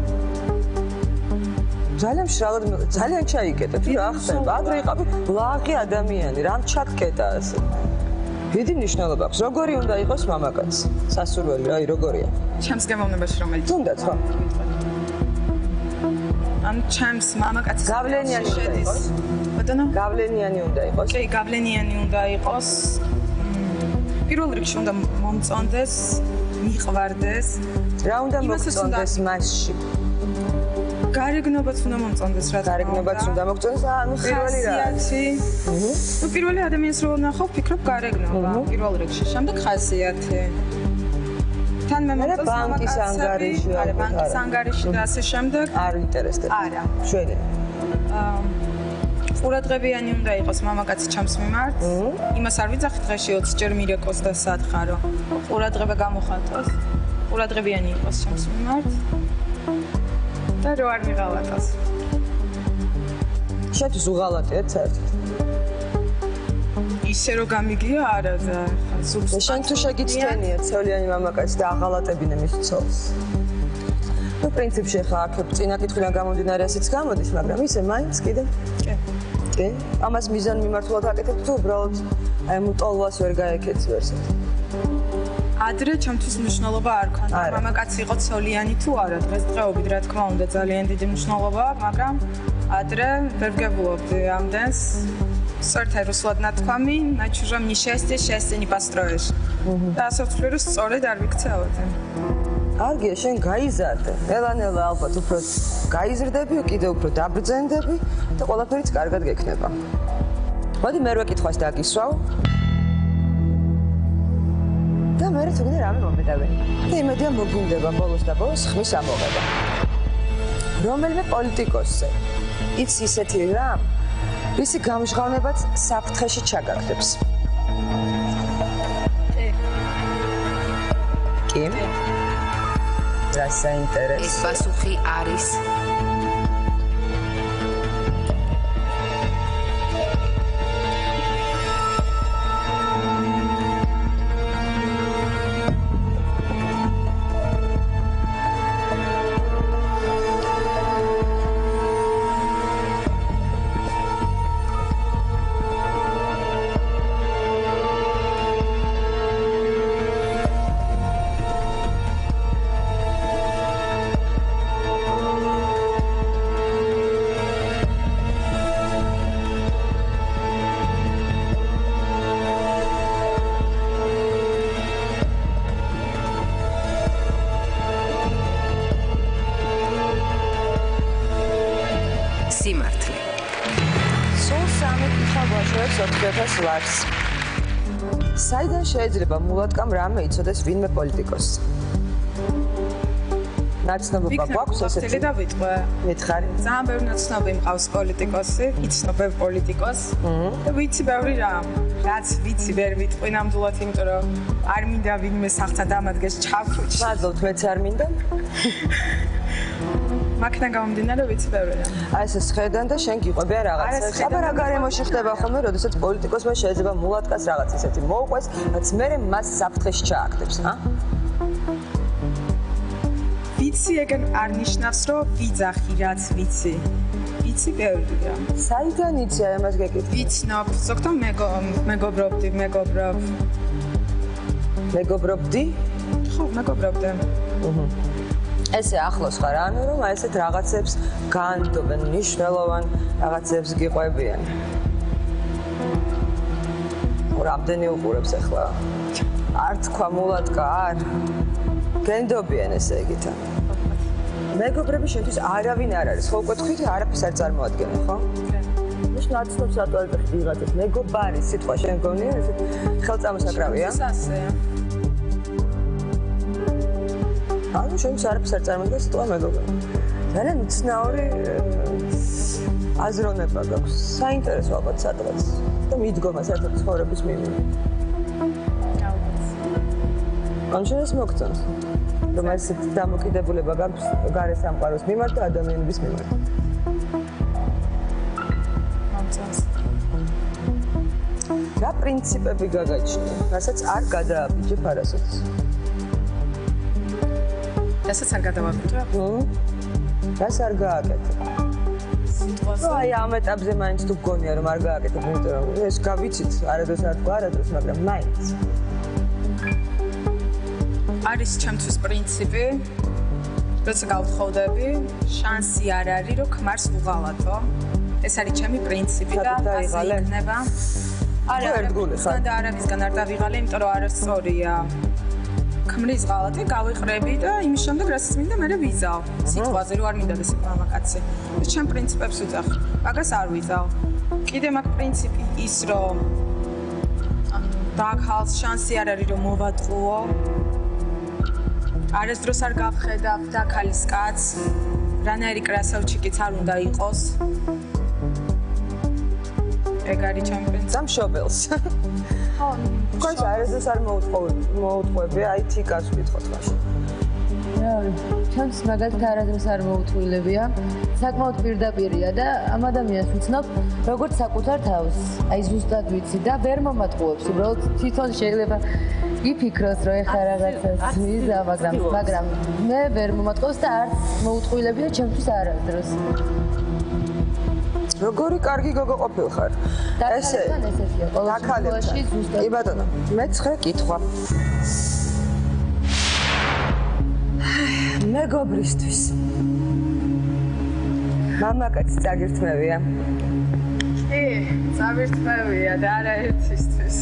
ძალიან მშრალად, ძალიან ჩაიკეტე, თუ რა ხდება? ადრე იყავი ლაღი ადამიანი, რამ ჩაგკეტა ასე. დიდი მნიშვნელობა აქვს. როგორი უნდა იყოს მამაკაცი? სასურველი, აი როგორია? ჩემს გემოვნებაში რომელიც თუნდაც ხო? ან ჩემს მამაკაცის გავლენიანი უნდა იყოს. ბატონო? გავლენიანი უნდა იყოს. კი, გავლენიანი უნდა იყოს. პირველ რიგში უნდა მომწონდეს, მიყვარდეს. რა უნდა მოგწონდეს მასში? გარეგნობაც უნდა მომწონდეს რა. გარეგნობაც უნდა მოგწონდეს, ანუ პირველი რა? ნუ პირველი ადამიანს რო ნახავ, ვფიქრობ გარეგნობა პირველ რიგში, შემდეგ ხასიათი. თან მე მომწონს ბანკის ანგარიში, არა, ბანკის ანგარიში და ასე შემდეგ. არ ინტერესდება. არა. შველი. ყურადღებიანი უნდა იყოს მამაკაცი ჩემს მიმართ. იმას არ ვიძახი დღეში 20 ჯერ მირეკოს და სათხარო. ყურადღება გამოხატოს. ყურადღებიანი იყოს ჩემს მიმართ. და რო არ მიღალატოს. შეთვის უღალატია საერთოდ. ისე რომ გამიგია არა და და შენ თუ შეგიცდენია ცოლიანი მამაკაცი და აღალატებინე მის ცოლს. ნუ პრინციპში ხა აქ წინა კითხვიდან გამომდინარე ასეც გამოდის, მაგრამ ისე მაინც კიდე. კი. კი. ამას მიზან მიმართულად აკეთებ თუ უბრალოდ აი ამ ტოლვას ვერ გაეკეთს ვერსად. ადრე ჩემთვის მნიშვნელობა არ ქონდა. მამაკაცი იყო ცოლიანი თუ არა, დღესდღეობით რა თქმა უნდა ძალიან დიდი მნიშვნელობა აქვს, მაგრამ ადრე ვერ ვგებულობდი ამდენს. Сорта русла надквами, на чужом несчастье счастье не построишь. და ასე ვთვლი, რომ სწორედ არ ვიქცეოდი. არგია, შენ გაიზარდე. ელანელა ალბათ უფრო გაიზრდები, კიდე უფრო დაბრძენდები და ყველაფერიც კარგად გექნება. მოდი მერვე კითხვას დაგისვავ. და მე თვითონ რამე მომედავე. და იმედია მოგვინდება ბოლოს და ბოლოს ხმის ამოღება. რომელიმე პოლიტიკოსზე იცი ისეთი რამ, ვისი გამჟღავნებაც საფრთხეში ჩაგაგდებს. კი. რა საინტერესო. ეს პასუხი არის სიმართლე. სულ სამი კითხვა გვაშვებს 4,000 ლარს. საიდან შეიძლება მულატკამ რამე იცოდეს ვინმე პოლიტიკოსს? ნაცნობობა გვაქვს ესეთი? და ვიტყვე. მითხარი. ძალიან ბევრი ნაცნობი მყავს პოლიტიკოსი, იცნობ ბევრ პოლიტიკოსს. და ვიცი ბევრი რამ. რაც ვიცი ვერ ვიტყვი ნამდვილად, იმიტომ რომ არ მინდა ვინმე სახთა დამადგეს ჩავფუჭ. მადლობთ, მეც არ მინდა. მაქნა გამომდინარე ვიცი ბევრი რამ. აი ეს სხედან და შენ გიყვებია რაღაცა. აბა რა გარემოში ხდება ხოლმე, როდესაც პოლიტიკოსმა შეიძლება მულატკას რაღაც ისეთი მოუყვეს, რაც მერე მას საფრთხეში ჩააგდებს, ა? ვიცი ეგენ არ ნიშნავს, რომ ვიძახი რაც ვიცი. ვიცი ბევრი რამ. საიდან იცი აი ამას გეკითხე? ვიცნობ, ზოგადად მეგობრობდი. მეგობრობდი? ხო, მეგობრობდი. ესე ახლოს ხარ, ანუ რომ აი ესეთ რაღაცებს განდობენ, მნიშვნელოვან რაღაცებს გიყვებიან. რამდენი უყურებს ახლა? არ თქვა მოლატკა, არ. გენდობიან ესე იგითა. მეგობრები შენთვის არავინ არ არის. ხო უკვე თქვით არაფერს არ წარმოადგენენ, ხო? ნაცნობს ატოალდე ვიღაცას მეგობარი სიტყვა შენ გონია ესე ხელწამოსაკრავია ანუ შენს არაფერს არ წარმოადგენს სიტყვა მეგობარი ძალიან მცნაური აზროვნება გაქვს საინტერესო ალბათ სადღაც და მიდგომა საერთოდ ცხოვრების მიმართ ან შენ ეს მოგწონს რომ ეს დამოკიდებულება გაქვს გარე სამყაროს მიმართ და ადამიანების მიმართ რა პრინციპები გაგაჩნია, რასაც არ გადააბიჯებ არასოდეს. რასაც არ გადავაბიჯებ? რას არ გააკეთებ? სიტყვაზე. აი ამ ეტაპზე მაინც თუ გგონია რომ არ გააკეთებ, იმიტომ რომ ეს გავიცით, არადროს არ თქვა, არადროს, მაგრამ მაინც. არის ჩემთვის პრინციპი, როცა გავთხოვდები, შანსი არ არის, რომ ქმარს უღალატო. ეს არის ჩემი პრინციპი და ასე იქნება. არა, სანდა არავისგან არ დავიღალე, იმიტომ რომ არასწორია. ქმრის ღალატი გავიყრები და იმის შემდეგ რასაც მინდა მე ვიზავ. სიტყვაზე რომ არ მინდა ეს მამაკაცი. ეს ჩემ პრინციპებს ვიძახ. მაგას არ ვიზავ. კიდე მაგ პრინციპი ის რომ დაგხალს შანსი არ არის რომ მოვატყუო. არასდროს არ გავხედავ დაქალის კაცს. რანაირი კრასავჩიკიც არ უნდა იყოს. ეგ არის ჩემი პრინციპი. სამშობელს. ხო, კონს არასდროს არ მოუთხოვები, აი თიკას ვიტყოთ მაშინ. ჩემს მაგალითად არასდროს არ მოუთხოვლებია. საკმაოდ პირდაპირია და ამ ადამიანს ვიცნობ როგორც საკუთარ თავს. აი ზუსტად ვიცი და ვერ მომატყუებს. უბრალოდ თვითონ შეიძლება იფიქროს რომ ეხლა რაღაცას ვიზა, მაგრამ მე ვერ მომატყუებს და არც მოუთხოვლებია ჩემთვის არასდროს. როგორი კარგი გოგო ყოფილხარ. ესე დაქალებთან. კი ბატონო, მე-9 კითხვა. მეგობრისთვის. მამაკაცი წაგირთმევია? კი, წაგირთმევია და არა ერთისთვის.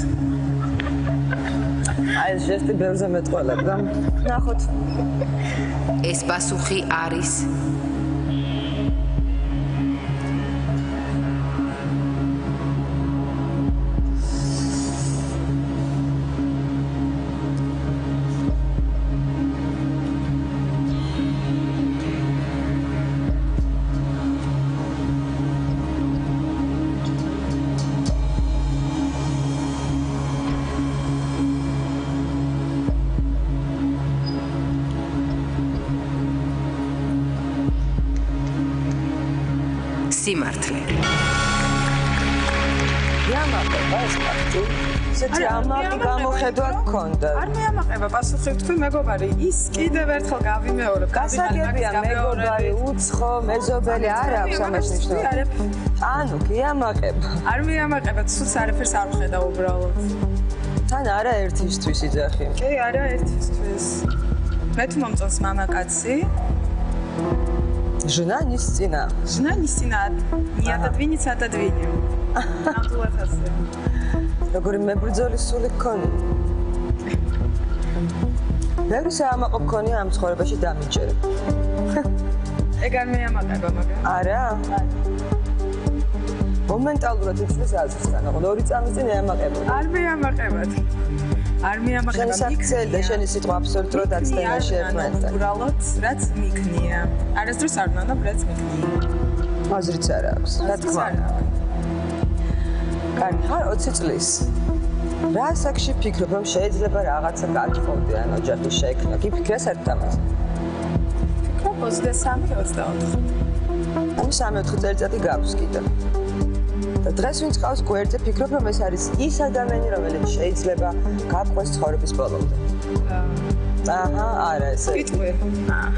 აი ეს ჟესტი ბევრზე მეტყველებდა. ნახოთ. ეს პასუხი არის სიმართლე. იამაყება ეს ფაქტი. ესეთი ამაყი გამოხედვა გქონდა. არ მეამაყება პასუხი თქვი მეგობარი, ის კიდევ ერთხელ გავიმეორებ. გასაგებია მეგობარი, უცხო, მეზობელი არ აქვს ამას ნიშნავს. ანუ გიამაყება. არ მეამაყება, ცუც არაფერს არ ვხედავ უბრალოდ. თან არა ერთისთვის იძახი. კი, არა ერთისთვის. მე თუ მომწონს მამაკაცი Жена не стена. Жена не стена. Не отодвинется, отодвинем. Нахуй ასე. Როგორი მებრძოლის სული გქონი? ბევრი საამაყო გქონია ამ ცხოვრებაში დამიჯერებ. ეგ არ მეამაყება მაგრამ. არა? მომენტალურად იცის აზრისგან, ოღონდ 2 წამის წინ ეამაყება. არ მეამაყებათ. არ მეამაყება. შენი საქცელი და შენი სიტყვა აბსოლუტურად აცდენაში ერთმანეთთან. უბრალოდ რაც მიქნია. არასდროს არ ვნანებ რაც მიქნია. აზრიც არ აქვს. რა თქმა უნდა. კარგი, ხარ 20 წლის. რა საკში ფიქრობ, რომ შეიძლება რაღაცა გათხოვდე ან ოჯახი შეექმნა? კი ფიქრია საერთოდ ამაზე? ფიქრობ 23-24. ანუ 3-4 წელიწადი გაქვს კიდევ. და დღეს ვინც ყავს გვერდზე ფიქრობ, რომ ეს არის ის ადამიანი, რომელიც შეიძლება გაგყვეს ცხოვრების ბოლომდე. აჰა, არა ესე. ვიტყვი.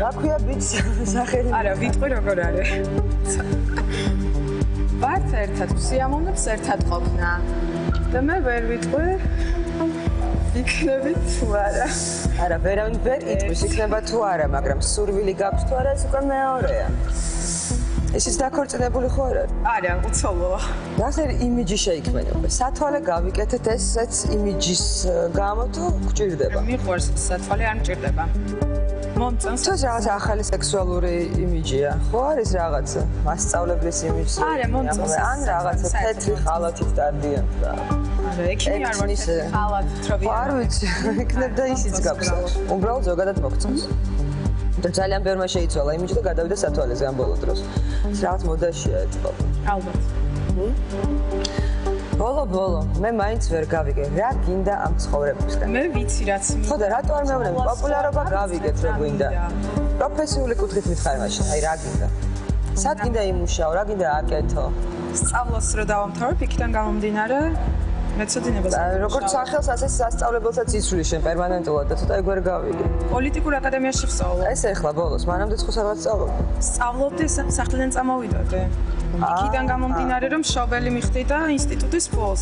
რა ქვია ბიჭს სახელი? არა, ვიტყვი როგორ არის. ვართ ერთად, სიამოვნებს ერთად ყოფნა. და მე ვერ ვიტყვი. იქნებით თუ არა. არა, ვერავინ ვერ იტყვის იქნება თუ არა, მაგრამ სურვილი გაქვს თუ არა, ეს უკვე მეორეა. ისიც დაქორწინებული ხო არ არის? არა, უცოლოა. ნახე იმიჯი შეიქმნება. სათვალე გავიკეთეთ ესეც იმიჯის გამო თუ გჭირდება? მიყვარს სათვალე არ მჭირდება. მომწონს. თუ რაღაც ახალი სექსუალური იმიჯია, ხო არის რაღაცა? მასწავლებლის იმიჯი. არა, მომწონს. ან რაღაცა თეთრი ხალათით დადიან და. არა, ექიმი არ ვარ თეთრი ხალათით რო ვიყავ. არ ვიცი, იქნებ და ისიც გაგსავს. უბრალოდ ზოგადად მოგწონს. და ძალიან ბევრმა შეიცვალა იმიჯი და გადავიდა სათვალეზგან ბოლო დროს. ეს რაღაც მოდაშია ეწყობა. ალბათ. ბოლო, მე მაინც ვერ გავიგე, რა გინდა ამ ცხოვრებისგან. მე ვიცი რაც მინდა. ხო და რატო არ მეუბნები, პოპულარობა გავიგეთ რა გვინდა. პროფესიული კუთხით მითხარი მაშინ, აი რა გინდა. სად გინდა იმუშაო, რა გინდა აკეთო? სწავლას რო დავამთავრებ, იქიდან გამომდინარე მეცოდინებას. როგორც სახელს, ასე სასწავლებელსაც იცვლი შენ პერმანენტულად და ცოტა ეგ ვერ გავიგე. პოლიტიკურ აკადემიაში ვსწავლობ. ეს ეხლა ბოლოს, მანამდე ხო სადღაც სწავლობ. სწავლობდი, სახლიდან წამოვიდოდი. იქიდან გამომდინარე რომ მშობელი მიხდი და ინსტიტუტის ფულს.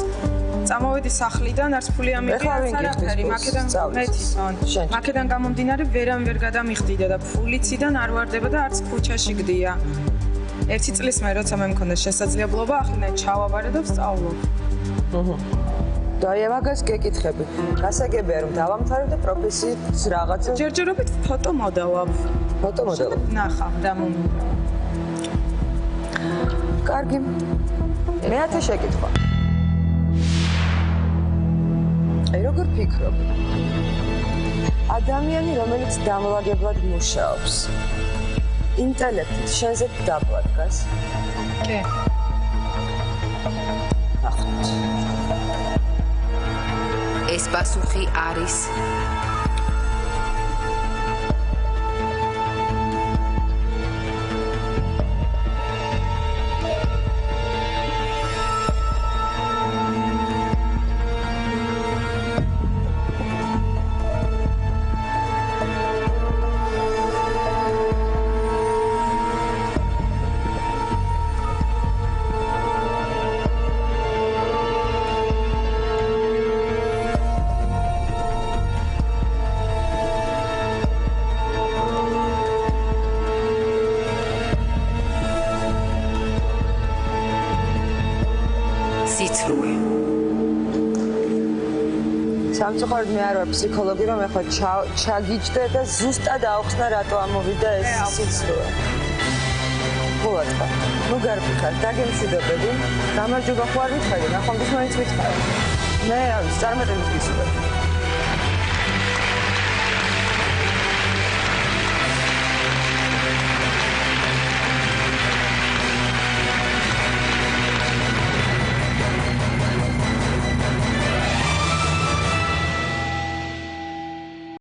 წამოვედი სახლიდან, არც ფული ამიღია, არაფერი, მაქედან მეთითონ. მაქედან გამომდინარე ვერამ ვერ გადამიხდიდა და ფულიციდან არ ვარდება და არც ქუჩაში გდია. 1 წლის მე როცა მე მქონდა შესაძლებლობა, ახლა ჩავაბარე და ვსწავლობ. და აი მაგას გეკითხები. გასაგებია რომ დავამთავრებ და პროფესიის რაღაცა ჯერჯერობით ფოტო მოდავავ. ფოტო მოდელობ. ნახავ და მომიდა. კარგი. მეათე შეკითხვა. აი როგორ ფიქრობ? ადამიანი რომელიც დამლაგებლად მუშაობს, ინტელექტით შენზე დაბლა დგას? კი. ახლა ეს პასუხი არის სიცრუე. სამწუხაროდ მე არ ვარ ფსიქოლოგი, რომ ახლა ჩაგიჯდე და ზუსტად აუხსნა რატო ამოვიდა ეს სიცრუე. გულაწყა. ნუ გარბიხარ, დაგემშვიდობები. გამარჯობა ხო არ ვითხარი, ნახვამდის მაინც ვითხარი. მე არის წარმატებით გისურვებ.